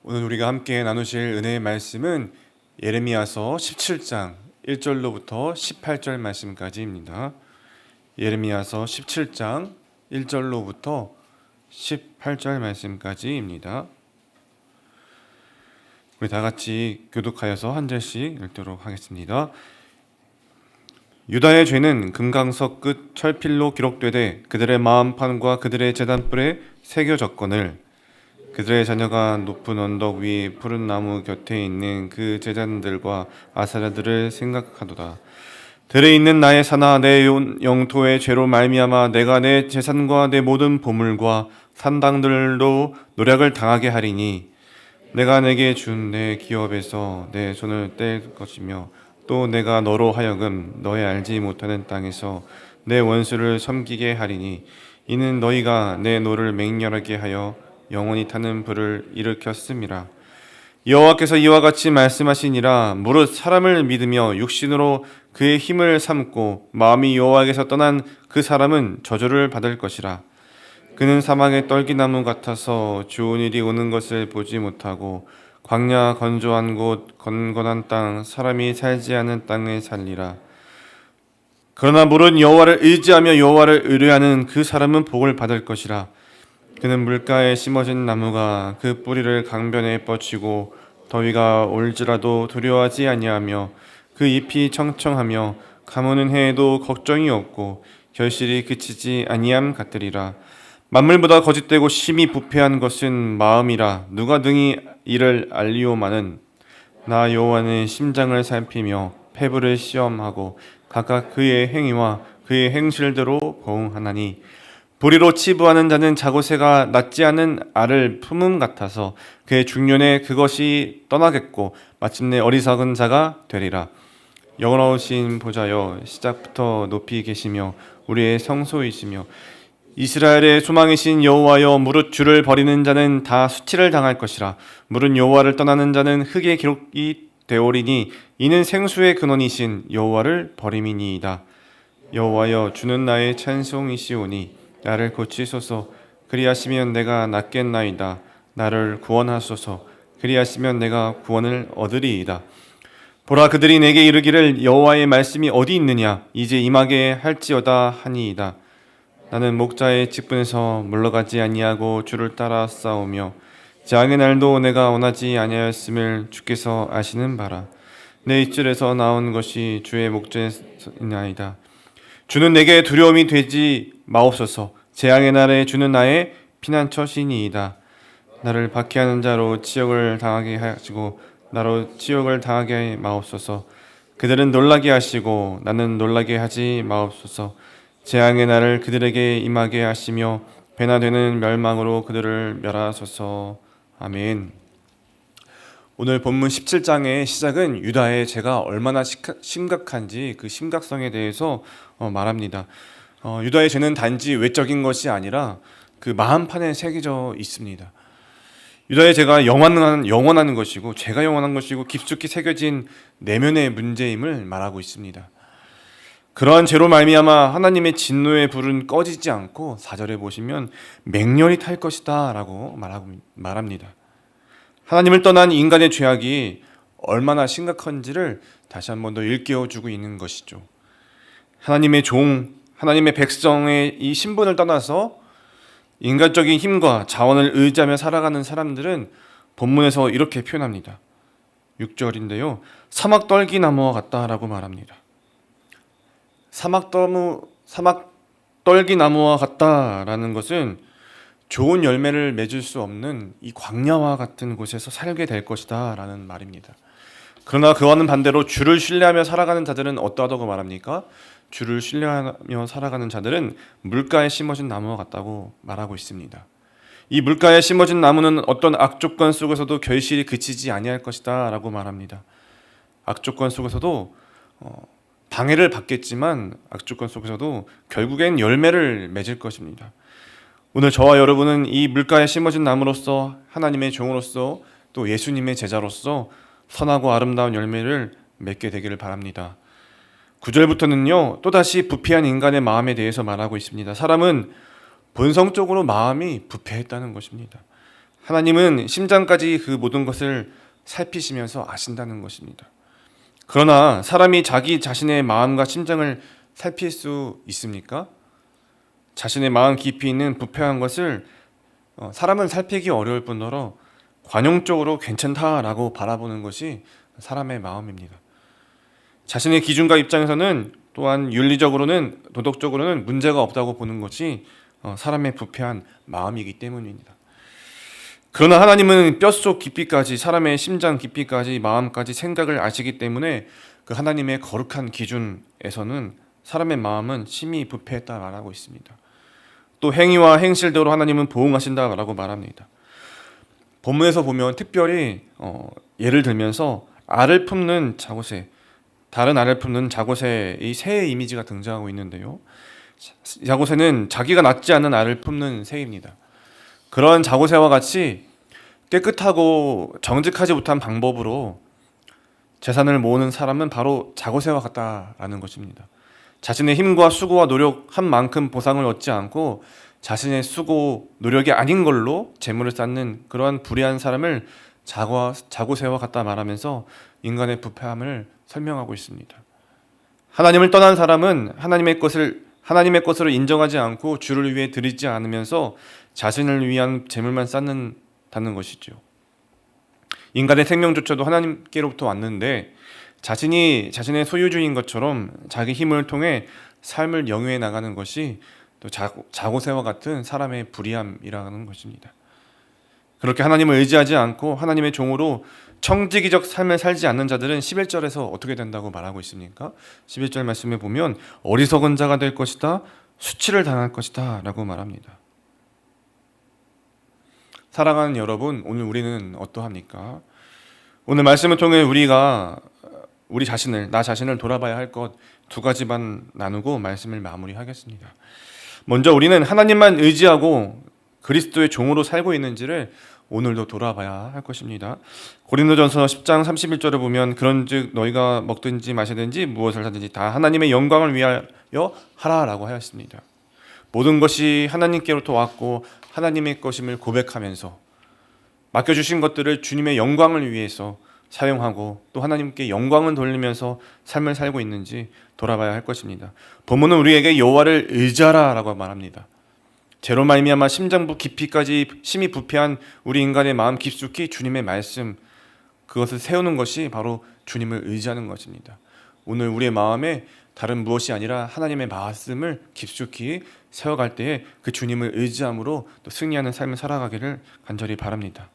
오늘 우리가 함께 나누실 은혜의 말씀은 예레미야서 17장 1절로부터 18절 말씀까지입니다. 예레미야서 17장 1절로부터 18절 말씀까지입니다. 우리 다 같이 교독하여서 한 절씩 읽도록 하겠습니다. 유다의 죄는 금강석 끝 철필로 기록되되 그들의 마음판과 그들의 제단불에 새겨졌거늘 그들의 자녀가 높은 언덕 위 푸른 나무 곁에 있는 그 제단들과 아사라들을 생각하도다. 들에 있는 나의 산하 내 영토의 죄로 말미암아 내가 내 재산과 내 모든 보물과 산당들로 노략을 당하게 하리니 내가 내게 준 내 기업에서 내 손을 뗄 것이며 또 내가 너로 하여금 너의 알지 못하는 땅에서 내 원수를 섬기게 하리니 이는 너희가 내 노를 맹렬하게 하여 영원히 타는 불을 일으켰음이라. 여호와께서 이와 같이 말씀하시니라. 무릇 사람을 믿으며 육신으로 그의 힘을 삼고 마음이 여호와에게서 떠난 그 사람은 저주를 받을 것이라. 그는 사막의 떨기나무 같아서 좋은 일이 오는 것을 보지 못하고 광야 건조한 곳 건건한 땅 사람이 살지 않은 땅에 살리라. 그러나 무릇 여호와를 의지하며 여호와를 의뢰하는 그 사람은 복을 받을 것이라. 그는 물가에 심어진 나무가 그 뿌리를 강변에 뻗치고 더위가 올지라도 두려워하지 아니하며 그 잎이 청청하며 가무는 해에도 걱정이 없고 결실이 그치지 아니함 같으리라. 만물보다 거짓되고 심히 부패한 것은 마음이라. 누가 능히 이를 알리오마는 나 여호와는 심장을 살피며 폐부를 시험하고 각각 그의 행위와 그의 행실대로 보응하나니 불의로 치부하는 자는 자고새가 낫지 않은 알을 품음 같아서 그의 중년에 그것이 떠나겠고 마침내 어리석은 자가 되리라. 영원하신 보좌여 시작부터 높이 계시며 우리의 성소이시며 이스라엘의 소망이신 여호와여 무릇 주를 버리는 자는 다 수치를 당할 것이라. 무릇 여호와를 떠나는 자는 흙의 기록이 되오리니 이는 생수의 근원이신 여호와를 버림이니이다. 여호와여 주는 나의 찬송이시오니 나를 고치소서. 그리하시면 내가 낫겠나이다. 나를 구원하소서. 그리하시면 내가 구원을 얻으리이다. 보라 그들이 내게 이르기를 여호와의 말씀이 어디 있느냐 이제 임하게 할지어다 하니이다. 나는 목자의 직분에서 물러가지 아니하고 주를 따라 싸우며 재앙의 날도 내가 원하지 아니하였음을 주께서 아시는 바라. 내 입술에서 나온 것이 주의 목전이나이다. 주는 내게 두려움이 되지 마옵소서. 재앙의 날에 주는 나의 피난처시니이다. 나를 박해하는 자로 치욕을 당하게 하시고 나로 치욕을 당하게 마옵소서. 그들은 놀라게 하시고 나는 놀라게 하지 마옵소서. 재앙의 날을 그들에게 임하게 하시며 배나 되는 멸망으로 그들을 멸하소서. 아멘. 오늘 본문 17장의 시작은 유다의 죄가 얼마나 심각한지 그 심각성에 대해서 말합니다. 유다의 죄는 단지 외적인 것이 아니라 그 마음판에 새겨져 있습니다. 유다의 죄가 영원한 것이고 죄가 영원한 것이고 깊숙이 새겨진 내면의 문제임을 말하고 있습니다. 그러한 죄로 말미암아 하나님의 진노의 불은 꺼지지 않고 4절에 보시면 맹렬히 탈 것이다 라고 말합니다. 하나님을 떠난 인간의 죄악이 얼마나 심각한지를 다시 한 번 더 일깨워주고 있는 것이죠. 하나님의 종, 하나님의 백성의 이 신분을 떠나서 인간적인 힘과 자원을 의지하며 살아가는 사람들은 본문에서 이렇게 표현합니다. 6절인데요. 사막 떨기나무와 같다라고 말합니다. 사막 떨기나무와 같다라는 것은 좋은 열매를 맺을 수 없는 이 광야와 같은 곳에서 살게 될 것이다 라는 말입니다. 그러나 그와는 반대로 주를 신뢰하며 살아가는 자들은 어떠하다고 말합니까? 주를 신뢰하며 살아가는 자들은 물가에 심어진 나무와 같다고 말하고 있습니다. 이 물가에 심어진 나무는 어떤 악조건 속에서도 결실이 그치지 아니할 것이다 라고 말합니다. 악조건 속에서도 방해를 받겠지만 악조건 속에서도 결국엔 열매를 맺을 것입니다. 오늘 저와 여러분은 이 물가에 심어진 나무로서 하나님의 종으로서 또 예수님의 제자로서 선하고 아름다운 열매를 맺게 되기를 바랍니다. 9절부터는요 또다시 부패한 인간의 마음에 대해서 말하고 있습니다. 사람은 본성적으로 마음이 부패했다는 것입니다. 하나님은 심장까지 그 모든 것을 살피시면서 아신다는 것입니다. 그러나 사람이 자기 자신의 마음과 심장을 살필 수 있습니까? 자신의 마음 깊이 있는 부패한 것을 사람은 살피기 어려울 뿐더러 관용적으로 괜찮다라고 바라보는 것이 사람의 마음입니다. 자신의 기준과 입장에서는 또한 윤리적으로는 도덕적으로는 문제가 없다고 보는 것이 사람의 부패한 마음이기 때문입니다. 그러나 하나님은 뼛속 깊이까지, 사람의 심장 깊이까지, 마음까지 생각을 아시기 때문에 그 하나님의 거룩한 기준에서는 사람의 마음은 심히 부패했다 말하고 있습니다. 또 행위와 행실대로 하나님은 보응하신다라고 말합니다. 본문에서 보면 특별히 예를 들면서 알을 품는 자고새, 다른 알을 품는 자고새의 새의 이미지가 등장하고 있는데요. 자고새는 자기가 낳지 않은 알을 품는 새입니다. 그런 자고새와 같이 깨끗하고 정직하지 못한 방법으로 재산을 모으는 사람은 바로 자고새와 같다라는 것입니다. 자신의 힘과 수고와 노력한 만큼 보상을 얻지 않고 자신의 수고, 노력이 아닌 걸로 재물을 쌓는 그러한 불의한 사람을 자고새와 같다 말하면서 인간의 부패함을 설명하고 있습니다. 하나님을 떠난 사람은 하나님의 것으로 인정하지 않고 주를 위해 드리지 않으면서 자신을 위한 재물만 쌓는다는 것이죠. 인간의 생명조차도 하나님께로부터 왔는데 자신이 자신의 소유주인 것처럼 자기 힘을 통해 삶을 영위해 나가는 것이 또 자고새와 같은 사람의 불의함이라는 것입니다. 그렇게 하나님을 의지하지 않고 하나님의 종으로 청지기적 삶을 살지 않는 자들은 11절에서 어떻게 된다고 말하고 있습니까? 11절 말씀에 보면 어리석은 자가 될 것이다, 수치를 당할 것이다 라고 말합니다. 사랑하는 여러분, 오늘 우리는 어떠합니까? 오늘 말씀을 통해 우리가 나 자신을 돌아봐야 할 것 두 가지만 나누고 말씀을 마무리하겠습니다. 먼저 우리는 하나님만 의지하고 그리스도의 종으로 살고 있는지를 오늘도 돌아봐야 할 것입니다. 고린도전서 10장 31절을 보면 그런즉 너희가 먹든지 마시든지 무엇을 하든지 다 하나님의 영광을 위하여 하라라고 하였습니다. 모든 것이 하나님께로부터 왔고 하나님의 것임을 고백하면서 맡겨주신 것들을 주님의 영광을 위해서 사용하고 또 하나님께 영광을 돌리면서 삶을 살고 있는지 돌아봐야 할 것입니다. 본문은 우리에게 여호와를 의지하라라고 말합니다. 죄로 말미암아 심장부 깊이까지 심히 부패한 우리 인간의 마음 깊숙이 주님의 말씀, 그것을 세우는 것이 바로 주님을 의지하는 것입니다. 오늘 우리의 마음에 다른 무엇이 아니라 하나님의 말씀을 깊숙이 세워갈 때에 그 주님을 의지함으로 또 승리하는 삶을 살아가기를 간절히 바랍니다.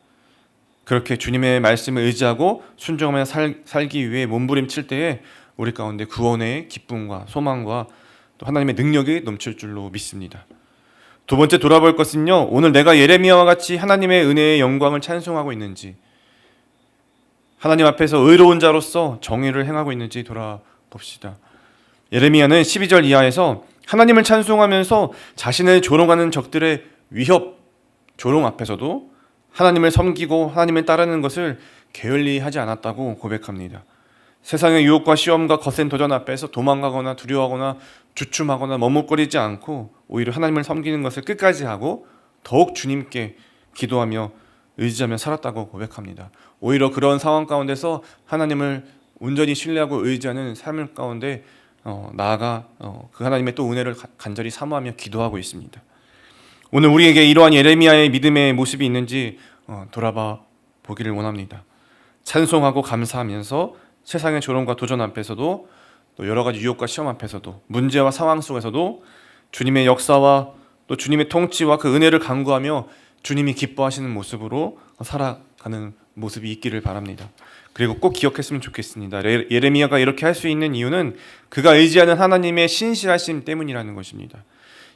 그렇게 주님의 말씀을 의지하고 순종하며 살기 위해 몸부림칠 때에 우리 가운데 구원의 기쁨과 소망과 또 하나님의 능력이 넘칠 줄로 믿습니다. 두 번째 돌아볼 것은요, 오늘 내가 예레미야와 같이 하나님의 은혜의 영광을 찬송하고 있는지, 하나님 앞에서 의로운 자로서 정의를 행하고 있는지 돌아봅시다. 예레미야는 12절 이하에서 하나님을 찬송하면서 자신을 조롱하는 적들의 위협, 조롱 앞에서도 하나님을 섬기고 하나님을 따르는 것을 게을리 하지 않았다고 고백합니다. 세상의 유혹과 시험과 거센 도전 앞에서 도망가거나 두려워하거나 주춤하거나 머뭇거리지 않고 오히려 하나님을 섬기는 것을 끝까지 하고 더욱 주님께 기도하며 의지하며 살았다고 고백합니다. 오히려 그런 상황 가운데서 하나님을 온전히 신뢰하고 의지하는 삶을 가운데 나아가 그 하나님의 또 은혜를 간절히 사모하며 기도하고 있습니다. 오늘 우리에게 이러한 예레미야의 믿음의 모습이 있는지 돌아봐 보기를 원합니다. 찬송하고 감사하면서 세상의 조롱과 도전 앞에서도 또 여러 가지 유혹과 시험 앞에서도 문제와 상황 속에서도 주님의 역사와 또 주님의 통치와 그 은혜를 간구하며 주님이 기뻐하시는 모습으로 살아가는 모습이 있기를 바랍니다. 그리고 꼭 기억했으면 좋겠습니다. 예레미야가 이렇게 할 수 있는 이유는 그가 의지하는 하나님의 신실하심 때문이라는 것입니다.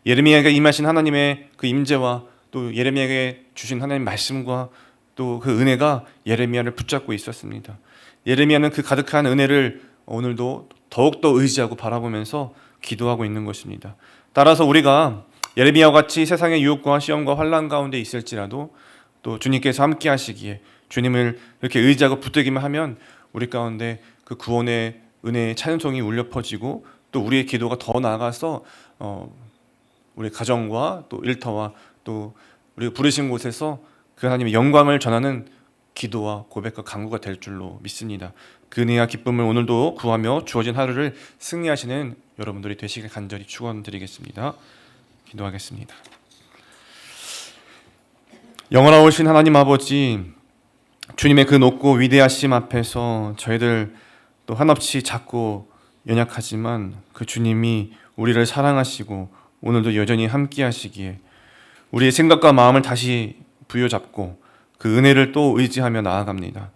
예레미야에게 임하신 하나님의 그 임재와 또 예레미야에게 주신 하나님의 말씀과 또 그 은혜가 예레미야를 붙잡고 있었습니다. 예레미야는 그 가득한 은혜를 오늘도 더욱더 의지하고 바라보면서 기도하고 있는 것입니다. 따라서 우리가 예레미야와 같이 세상의 유혹과 시험과 환난 가운데 있을지라도 또 주님께서 함께 하시기에 주님을 이렇게 의지하고 붙들기만 하면 우리 가운데 그 구원의 은혜의 찬송이 울려 퍼지고 또 우리의 기도가 더 나아가서 우리 가정과 또 일터와 또 우리가 부르신 곳에서 그 하나님의 영광을 전하는 기도와 고백과 간구가 될 줄로 믿습니다. 그 은혜와 기쁨을 오늘도 구하며 주어진 하루를 승리하시는 여러분들이 되시길 간절히 축원드리겠습니다. 기도하겠습니다. 영원하신 하나님 아버지, 주님의 그 높고 위대하심 앞에서 저희들 또 한없이 작고 연약하지만 그 주님이 우리를 사랑하시고 오늘도 여전히 함께 하시기에 우리의 생각과 마음을 다시 부여잡고 그 은혜를 또 의지하며 나아갑니다.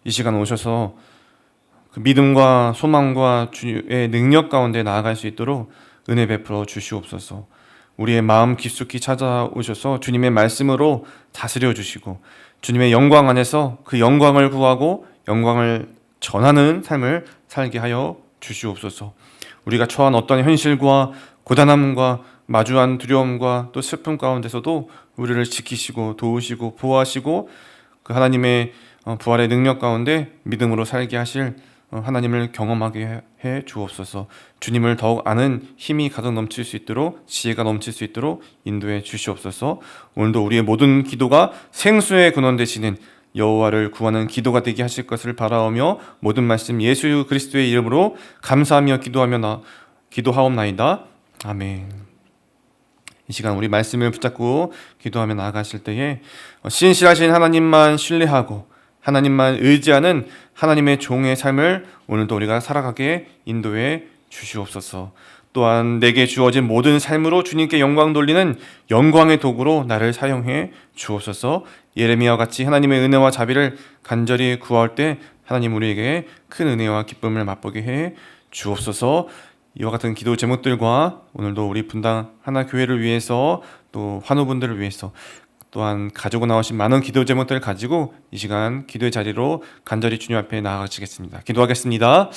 이 시간 오셔서 그 믿음과 소망과 주의 능력 가운데 나아갈 수 있도록 은혜 베풀어 주시옵소서. 우리의 마음 깊숙이 찾아오셔서 주님의 말씀으로 다스려 주시고 주님의 영광 안에서 그 영광을 구하고 영광을 전하는 삶을 살게 하여 주시옵소서. 우리가 처한 어떤 현실과 고단함과 마주한 두려움과 또 슬픔 가운데서도 우리를 지키시고 도우시고 보호하시고 그 하나님의 부활의 능력 가운데 믿음으로 살게 하실 하나님을 경험하게 해 주옵소서. 주님을 더욱 아는 힘이 가득 넘칠 수 있도록, 지혜가 넘칠 수 있도록 인도해 주시옵소서. 오늘도 우리의 모든 기도가 생수의 근원 되시는 여호와를 구하는 기도가 되게 하실 것을 바라오며 모든 말씀 예수 그리스도의 이름으로 감사하며 기도하옵나이다. 아멘. 이 시간 우리 말씀을 붙잡고 기도하며 나아가실 때에 신실하신 하나님만 신뢰하고 하나님만 의지하는 하나님의 종의 삶을 오늘도 우리가 살아가게 인도해 주시옵소서. 또한 내게 주어진 모든 삶으로 주님께 영광 돌리는 영광의 도구로 나를 사용해 주옵소서. 예레미야와 같이 하나님의 은혜와 자비를 간절히 구할 때 하나님 우리에게 큰 은혜와 기쁨을 맛보게 해 주옵소서. 이와 같은 기도 제목들과 오늘도 우리 분당 하나 교회를 위해서 또 환우분들을 위해서 또한 가지고 나오신 많은 기도 제목들을 가지고 이 시간 기도의 자리로 간절히 주님 앞에 나아가시겠습니다. 기도하겠습니다.